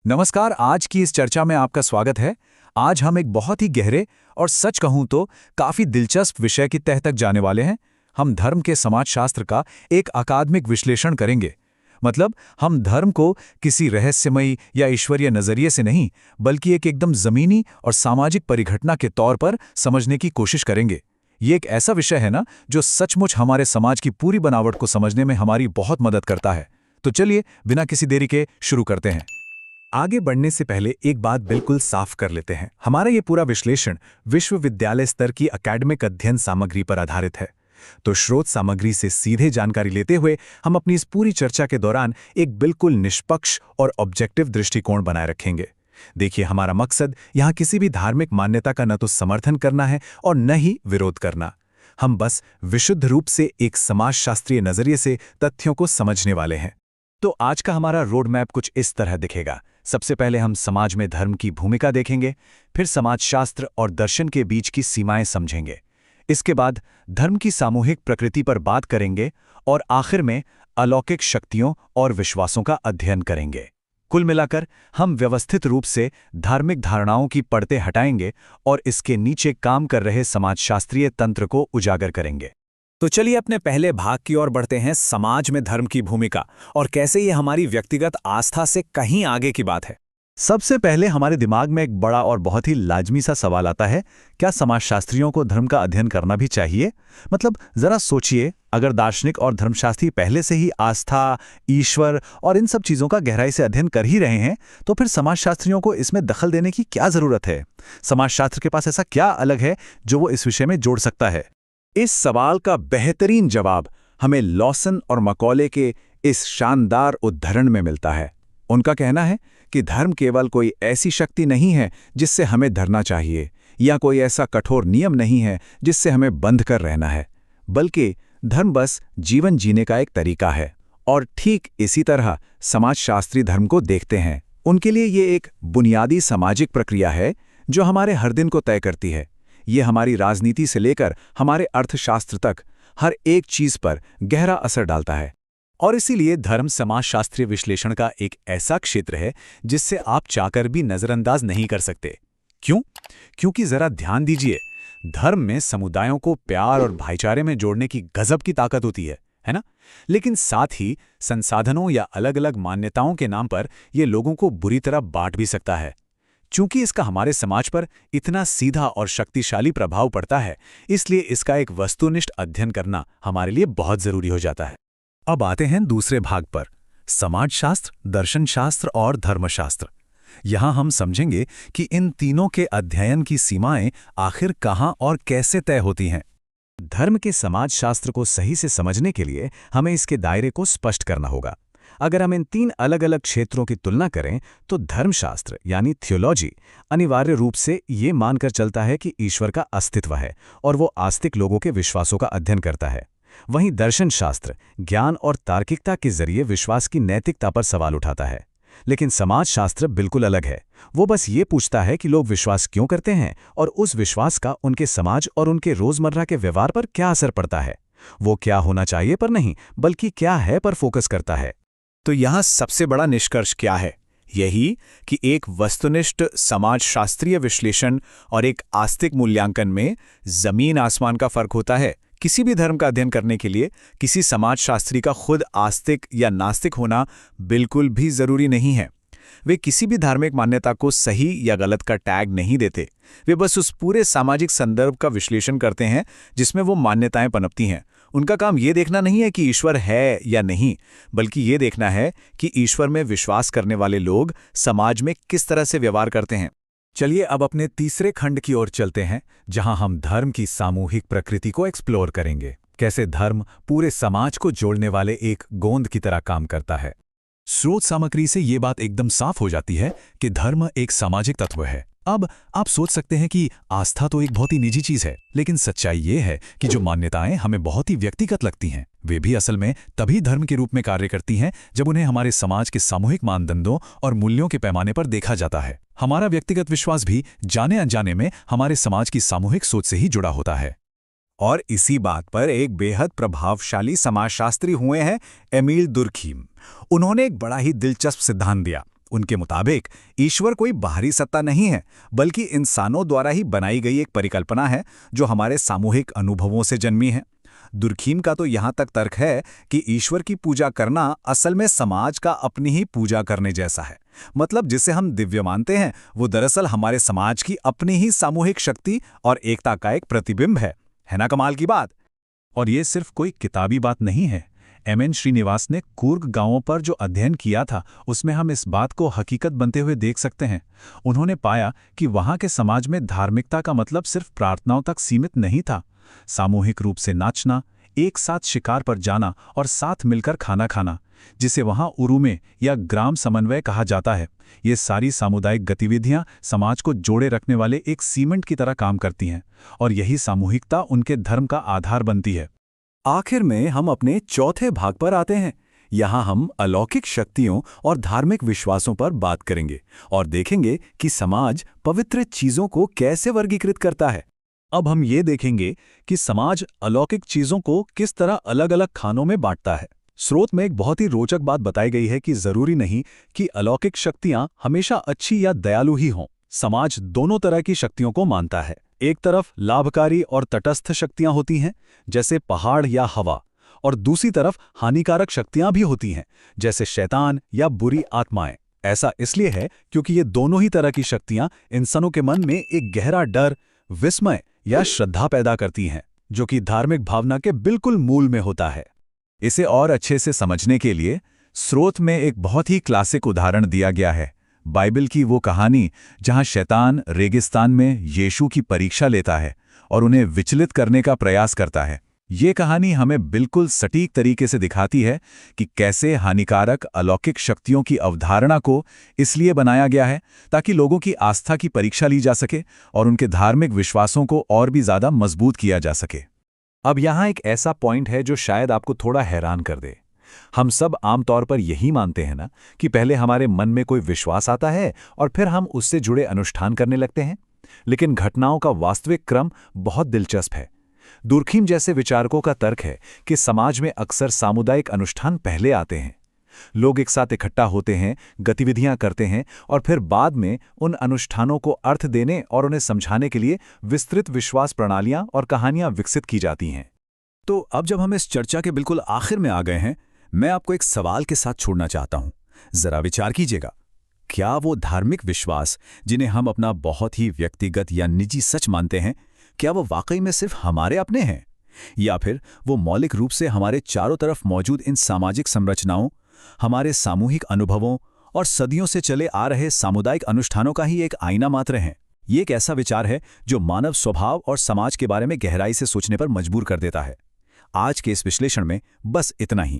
नमस्कार। आज की इस चर्चा में आपका स्वागत है। आज हम एक बहुत ही गहरे और सच कहूं तो काफी दिलचस्प विषय की तह तक जाने वाले हैं। हम धर्म के समाजशास्त्र का एक अकादमिक विश्लेषण करेंगे। मतलब हम धर्म को किसी रहस्यमयी या ईश्वरीय नजरिए से नहीं, बल्कि एक एकदम जमीनी और सामाजिक परिघटना के तौर पर समझने की कोशिश करेंगे। ये एक ऐसा विषय है ना जो सचमुच हमारे समाज की पूरी बनावट को समझने में हमारी बहुत मदद करता है। तो चलिए बिना किसी देरी के शुरू करते हैं। आगे बढ़ने से पहले एक बात बिल्कुल साफ कर लेते हैं। हमारा ये पूरा विश्लेषण विश्वविद्यालय स्तर की अकादमिक अध्ययन सामग्री पर आधारित है। तो स्रोत सामग्री से सीधे जानकारी लेते हुए हम अपनी इस पूरी चर्चा के दौरान एक बिल्कुल निष्पक्ष और ऑब्जेक्टिव दृष्टिकोण बनाए रखेंगे। देखिए, हमारा मकसद यहाँ किसी भी धार्मिक मान्यता का न तो समर्थन करना है और न ही विरोध करना। हम बस विशुद्ध रूप से एक समाजशास्त्रीय नजरिए से तथ्यों को समझने वाले हैं। तो आज का हमारा रोड मैप कुछ इस तरह दिखेगा। सबसे पहले हम समाज में धर्म की भूमिका देखेंगे, फिर समाजशास्त्र और दर्शन के बीच की सीमाएं समझेंगे। इसके बाद धर्म की सामूहिक प्रकृति पर बात करेंगे और आखिर में अलौकिक शक्तियों और विश्वासों का अध्ययन करेंगे। कुल मिलाकर हम व्यवस्थित रूप से धार्मिक धारणाओं की परतें हटाएंगे और इसके नीचे काम कर रहे समाजशास्त्रीय तंत्र को उजागर करेंगे। तो चलिए अपने पहले भाग की ओर बढ़ते हैं, समाज में धर्म की भूमिका और कैसे ये हमारी व्यक्तिगत आस्था से कहीं आगे की बात है। सबसे पहले हमारे दिमाग में एक बड़ा और बहुत ही लाजमी सा सवाल आता है, क्या समाजशास्त्रियों को धर्म का अध्ययन करना भी चाहिए? मतलब जरा सोचिए, अगर दार्शनिक और धर्मशास्त्री पहले से ही आस्था, ईश्वर और इन सब चीज़ों का गहराई से अध्ययन कर ही रहे हैं, तो फिर समाजशास्त्रियों को इसमें दखल देने की क्या ज़रूरत है? समाजशास्त्र के पास ऐसा क्या अलग है जो वो इस विषय में जोड़ सकता है? इस सवाल का बेहतरीन जवाब हमें लॉसन और मकॉले के इस शानदार उद्धरण में मिलता है। उनका कहना है कि धर्म केवल कोई ऐसी शक्ति नहीं है जिससे हमें डरना चाहिए, या कोई ऐसा कठोर नियम नहीं है जिससे हमें बंध कर रहना है, बल्कि धर्म बस जीवन जीने का एक तरीका है। और ठीक इसी तरह समाजशास्त्री धर्म को देखते हैं। उनके लिए ये एक बुनियादी सामाजिक प्रक्रिया है जो हमारे हर दिन को तय करती है। ये हमारी राजनीति से लेकर हमारे अर्थशास्त्र तक हर एक चीज पर गहरा असर डालता है। और इसीलिए धर्म समाजशास्त्रीय विश्लेषण का एक ऐसा क्षेत्र है जिससे आप चाहकर भी नजरअंदाज नहीं कर सकते। क्यों? क्योंकि जरा ध्यान दीजिए, धर्म में समुदायों को प्यार और भाईचारे में जोड़ने की गजब की ताकत होती है ना? लेकिन साथ ही संसाधनों या अलग अलग मान्यताओं के नाम पर यह लोगों को बुरी तरह बांट भी सकता है। चूंकि इसका हमारे समाज पर इतना सीधा और शक्तिशाली प्रभाव पड़ता है, इसलिए इसका एक वस्तुनिष्ठ अध्ययन करना हमारे लिए बहुत जरूरी हो जाता है। अब आते हैं दूसरे भाग पर, समाजशास्त्र, दर्शनशास्त्र और धर्मशास्त्र। यहां हम समझेंगे कि इन तीनों के अध्ययन की सीमाएं आखिर कहां और कैसे तय होती हैं। धर्म के समाजशास्त्र को सही से समझने के लिए हमें इसके दायरे को स्पष्ट करना होगा। अगर हम इन तीन अलग अलग क्षेत्रों की तुलना करें तो धर्मशास्त्र यानी थियोलॉजी अनिवार्य रूप से ये मानकर चलता है कि ईश्वर का अस्तित्व है और वो आस्तिक लोगों के विश्वासों का अध्ययन करता है। वहीं दर्शनशास्त्र ज्ञान और तार्किकता के जरिए विश्वास की नैतिकता पर सवाल उठाता है। लेकिन समाजशास्त्र बिल्कुल अलग है। वो बस ये पूछता है कि लोग विश्वास क्यों करते हैं और उस विश्वास का उनके समाज और उनके रोजमर्रा के व्यवहार पर क्या असर पड़ता है। वो क्या होना चाहिए पर नहीं, बल्कि क्या है पर फोकस करता है। तो यहाँ सबसे बड़ा निष्कर्ष क्या है? यही कि एक वस्तुनिष्ठ समाजशास्त्रीय विश्लेषण और एक आस्तिक मूल्यांकन में जमीन आसमान का फर्क होता है। किसी भी धर्म का अध्ययन करने के लिए किसी समाजशास्त्री का खुद आस्तिक या नास्तिक होना बिल्कुल भी जरूरी नहीं है। वे किसी भी धार्मिक मान्यता को सही या गलत का टैग नहीं देते। वे बस उस पूरे सामाजिक संदर्भ का विश्लेषण करते हैं जिसमें वो मान्यताएं पनपती हैं। उनका काम ये देखना नहीं है कि ईश्वर है या नहीं, बल्कि ये देखना है कि ईश्वर में विश्वास करने वाले लोग समाज में किस तरह से व्यवहार करते हैं। चलिए अब अपने तीसरे खंड की ओर चलते हैं, जहां हम धर्म की सामूहिक प्रकृति को एक्सप्लोर करेंगे। कैसे धर्म पूरे समाज को जोड़ने वाले एक गोंद की तरह काम करता है। स्रोत सामग्री से ये बात एकदम साफ हो जाती है कि धर्म एक सामाजिक तत्व है। अब आप सोच सकते हैं कि आस्था तो एक बहुत ही निजी चीज है, लेकिन सच्चाई ये है कि जो मान्यताएं हमें बहुत ही व्यक्तिगत लगती हैं, वे भी असल में तभी धर्म के रूप में कार्य करती हैं जब उन्हें हमारे समाज के सामूहिक मानदंडों और मूल्यों के पैमाने पर देखा जाता है। हमारा व्यक्तिगत विश्वास भी जाने अनजाने में हमारे समाज की सामूहिक सोच से ही जुड़ा होता है। और इसी बात पर एक बेहद प्रभावशाली समाजशास्त्री हुए हैं एमील दुर्खीम। उन्होंने एक बड़ा ही दिलचस्प सिद्धांत दिया। उनके मुताबिक ईश्वर कोई बाहरी सत्ता नहीं है, बल्कि इंसानों द्वारा ही बनाई गई एक परिकल्पना है जो हमारे सामूहिक अनुभवों से जन्मी है। दुर्खीम का तो यहाँ तक तर्क है कि ईश्वर की पूजा करना असल में समाज का अपनी ही पूजा करने जैसा है। मतलब जिसे हम दिव्य मानते हैं वो दरअसल हमारे समाज की अपनी ही सामूहिक शक्ति और एकता का एक प्रतिबिंब है ना कमाल की बात। और ये सिर्फ कोई किताबी बात नहीं है। एम.एन. श्रीनिवास ने कूर्ग गांवों पर जो अध्ययन किया था उसमें हम इस बात को हकीकत बनते हुए देख सकते हैं। उन्होंने पाया कि वहां के समाज में धार्मिकता का मतलब सिर्फ प्रार्थनाओं तक सीमित नहीं था। सामूहिक रूप से नाचना, एक साथ शिकार पर जाना और साथ मिलकर खाना खाना, जिसे वहां उरुमे या ग्राम समन्वय कहा जाता है, ये सारी सामुदायिक गतिविधियां समाज को जोड़े रखने वाले एक सीमेंट की तरह काम करती हैं और यही सामूहिकता उनके धर्म का आधार बनती है। आखिर में हम अपने चौथे भाग पर आते हैं। यहाँ हम अलौकिक शक्तियों और धार्मिक विश्वासों पर बात करेंगे और देखेंगे कि समाज पवित्र चीजों को कैसे वर्गीकृत करता है। अब हम ये देखेंगे कि समाज अलौकिक चीजों को किस तरह अलग अलग खानों में बांटता है। स्रोत में एक बहुत ही रोचक बात बताई गई है कि जरूरी नहीं कि अलौकिक शक्तियां हमेशा अच्छी या दयालु ही हों। समाज दोनों तरह की शक्तियों को मानता है। एक तरफ लाभकारी और तटस्थ शक्तियां होती हैं, जैसे पहाड़ या हवा, और दूसरी तरफ हानिकारक शक्तियां भी होती हैं, जैसे शैतान या बुरी आत्माएं। ऐसा इसलिए है क्योंकि ये दोनों ही तरह की शक्तियां इंसानों के मन में एक गहरा डर, विस्मय या श्रद्धा पैदा करती हैं, जो कि धार्मिक भावना के बिल्कुल मूल में होता है। इसे और अच्छे से समझने के लिए स्रोत में एक बहुत ही क्लासिक उदाहरण दिया गया है, बाइबल की वो कहानी जहां शैतान रेगिस्तान में यीशु की परीक्षा लेता है और उन्हें विचलित करने का प्रयास करता है। ये कहानी हमें बिल्कुल सटीक तरीके से दिखाती है कि कैसे हानिकारक अलौकिक शक्तियों की अवधारणा को इसलिए बनाया गया है ताकि लोगों की आस्था की परीक्षा ली जा सके और उनके धार्मिक विश्वासों को और भी ज़्यादा मजबूत किया जा सके। अब यहाँ एक ऐसा पॉइंट है जो शायद आपको थोड़ा हैरान कर दे। हम सब आमतौर पर यही मानते हैं ना कि पहले हमारे मन में कोई विश्वास आता है और फिर हम उससे जुड़े अनुष्ठान करने लगते हैं। लेकिन घटनाओं का वास्तविक क्रम बहुत दिलचस्प है। दुर्खीम जैसे विचारकों का तर्क है कि समाज में अक्सर सामुदायिक अनुष्ठान पहले आते हैं। लोग एक साथ इकट्ठा होते हैं, गतिविधियां करते हैं और फिर बाद में उन अनुष्ठानों को अर्थ देने और उन्हें समझाने के लिए विस्तृत विश्वास प्रणालियां और कहानियां विकसित की जाती हैं। तो अब जब हम इस चर्चा के बिल्कुल आखिर में आ गए हैं, मैं आपको एक सवाल के साथ छोड़ना चाहता हूं। जरा विचार कीजिएगा, क्या वो धार्मिक विश्वास जिन्हें हम अपना बहुत ही व्यक्तिगत या निजी सच मानते हैं, क्या वो वाकई में सिर्फ हमारे अपने हैं, या फिर वो मौलिक रूप से हमारे चारों तरफ मौजूद इन सामाजिक संरचनाओं, हमारे सामूहिक अनुभवों और सदियों से चले आ रहे सामुदायिक अनुष्ठानों का ही एक आईना मात्र हैं? ये एक ऐसा विचार है जो मानव स्वभाव और समाज के बारे में गहराई से सोचने पर मजबूर कर देता है। आज के इस विश्लेषण में बस इतना ही।